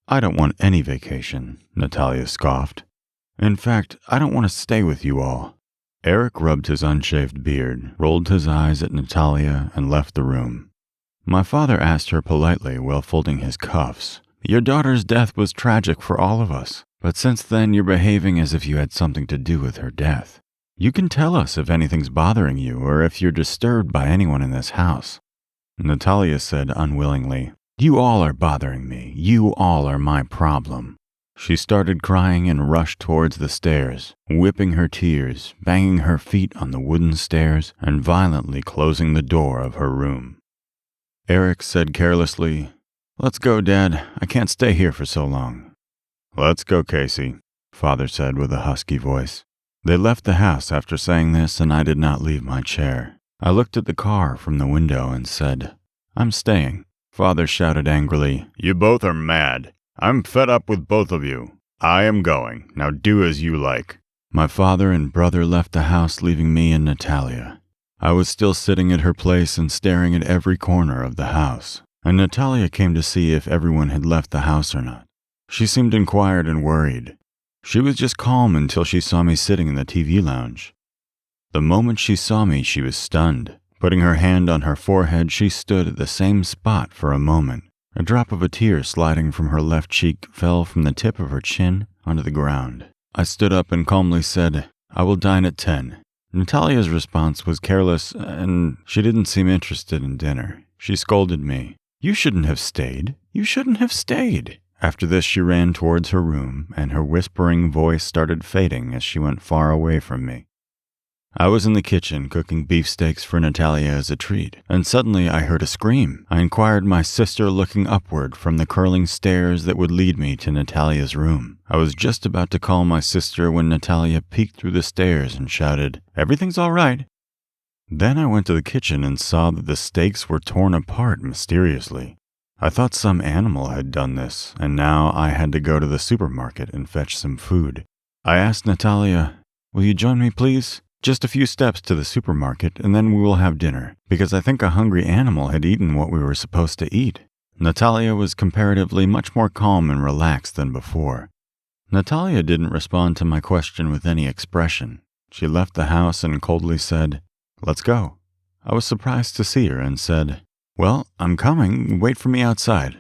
I don't want any vacation, Natalia scoffed. In fact, I don't want to stay with you all. Eric rubbed his unshaved beard, rolled his eyes at Natalia, and left the room. My father asked her politely while folding his cuffs, "Your daughter's death was tragic for all of us, but since then you're behaving as if you had something to do with her death. You can tell us if anything's bothering you or if you're disturbed by anyone in this house." Natalia said unwillingly, "You all are bothering me. You all are my problem." She started crying and rushed towards the stairs, whipping her tears, banging her feet on the wooden stairs, and violently closing the door of her room. Eric said carelessly, "Let's go, Dad. I can't stay here for so long." "Let's go, Casey," Father said with a husky voice. They left the house after saying this, and I did not leave my chair. I looked at the car from the window and said, "I'm staying." Father shouted angrily, "You both are mad. I'm fed up with both of you. I am going. Now do as you like." My father and brother left the house, leaving me and Natalia. I was still sitting at her place and staring at every corner of the house, and Natalia came to see if everyone had left the house or not. She seemed inquired and worried. She was just calm until she saw me sitting in the TV lounge. The moment she saw me, she was stunned. Putting her hand on her forehead, she stood at the same spot for a moment. A drop of a tear sliding from her left cheek fell from the tip of her chin onto the ground. I stood up and calmly said, "I will dine at 10. Natalia's response was careless, and she didn't seem interested in dinner. She scolded me. "You shouldn't have stayed. You shouldn't have stayed." After this, she ran towards her room, and her whispering voice started fading as she went far away from me. I was in the kitchen cooking beefsteaks for Natalia as a treat, and suddenly I heard a scream. I inquired my sister, looking upward from the curling stairs that would lead me to Natalia's room. I was just about to call my sister when Natalia peeked through the stairs and shouted, "Everything's all right." Then I went to the kitchen and saw that the steaks were torn apart mysteriously. I thought some animal had done this, and now I had to go to the supermarket and fetch some food. I asked Natalia, "Will you join me, please? Just a few steps to the supermarket, and then we will have dinner," because I think a hungry animal had eaten what we were supposed to eat. Natalia was comparatively much more calm and relaxed than before. Natalia didn't respond to my question with any expression. She left the house and coldly said, "Let's go." I was surprised to see her and said, "Well, I'm coming. Wait for me outside."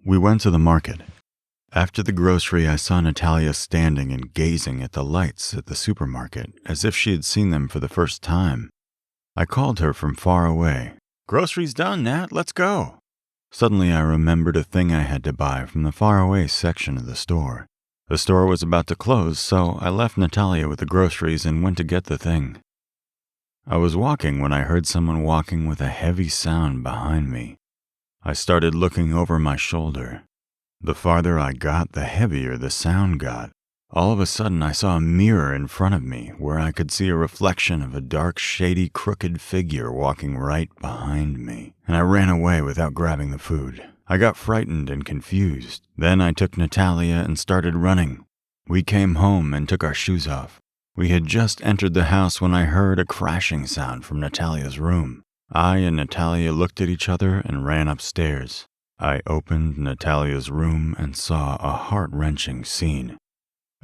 We went to the market. After the grocery, I saw Natalia standing and gazing at the lights at the supermarket as if she had seen them for the first time. I called her from far away. "Grocery's done, Nat. Let's go." Suddenly, I remembered a thing I had to buy from the faraway section of the store. The store was about to close, so I left Natalia with the groceries and went to get the thing. I was walking when I heard someone walking with a heavy sound behind me. I started looking over my shoulder. The farther I got, the heavier the sound got. All of a sudden, I saw a mirror in front of me where I could see a reflection of a dark, shady, crooked figure walking right behind me, and I ran away without grabbing the food. I got frightened and confused. Then I took Natalia and started running. We came home and took our shoes off. We had just entered the house when I heard a crashing sound from Natalia's room. I and Natalia looked at each other and ran upstairs. I opened Natalia's room and saw a heart-wrenching scene.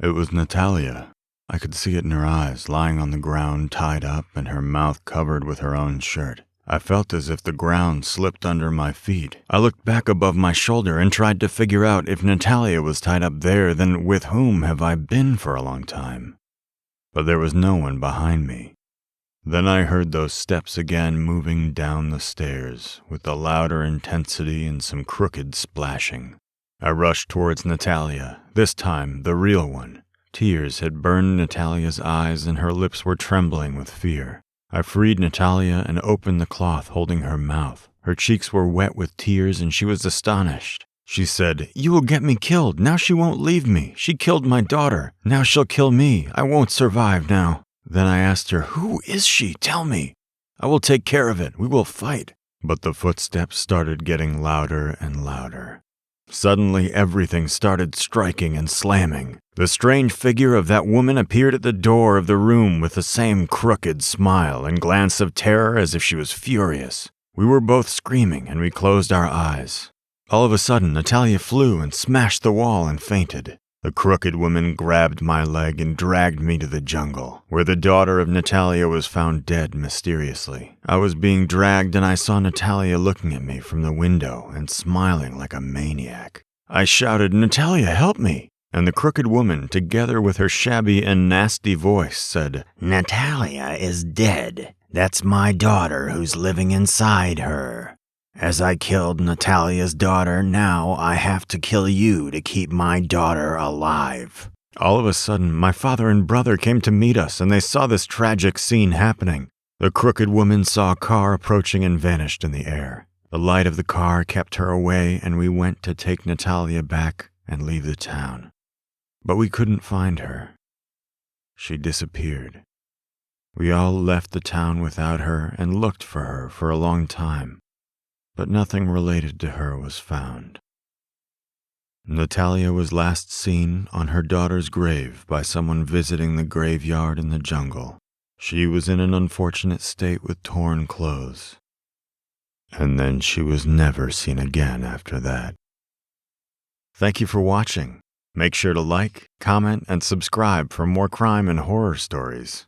It was Natalia. I could see it in her eyes, lying on the ground, tied up, and her mouth covered with her own shirt. I felt as if the ground slipped under my feet. I looked back above my shoulder and tried to figure out if Natalia was tied up there, then with whom have I been for a long time? But there was no one behind me. Then I heard those steps again moving down the stairs, with a louder intensity and some crooked splashing. I rushed towards Natalia, this time the real one. Tears had burned Natalia's eyes and her lips were trembling with fear. I freed Natalia and opened the cloth holding her mouth. Her cheeks were wet with tears and she was astonished. She said, "You will get me killed. Now she won't leave me. She killed my daughter. Now she'll kill me. I won't survive now." Then I asked her, "Who is she? Tell me. I will take care of it. We will fight." But the footsteps started getting louder and louder. Suddenly, everything started striking and slamming. The strange figure of that woman appeared at the door of the room with the same crooked smile and glance of terror as if she was furious. We were both screaming and we closed our eyes. All of a sudden, Natalia flew and smashed the wall and fainted. The crooked woman grabbed my leg and dragged me to the jungle, where the daughter of Natalia was found dead mysteriously. I was being dragged and I saw Natalia looking at me from the window and smiling like a maniac. I shouted, "Natalia, help me!" And the crooked woman, together with her shabby and nasty voice, said, "Natalia is dead. That's my daughter who's living inside her. As I killed Natalia's daughter, now I have to kill you to keep my daughter alive." All of a sudden, my father and brother came to meet us, and they saw this tragic scene happening. The crooked woman saw a car approaching and vanished in the air. The light of the car kept her away, and we went to take Natalia back and leave the town. But we couldn't find her. She disappeared. We all left the town without her and looked for her for a long time, but nothing related to her was found. Natalia was last seen on her daughter's grave by someone visiting the graveyard in the jungle. She was in an unfortunate state with torn clothes. And then she was never seen again after that. Thank you for watching. Make sure to like, comment, and subscribe for more crime and horror stories.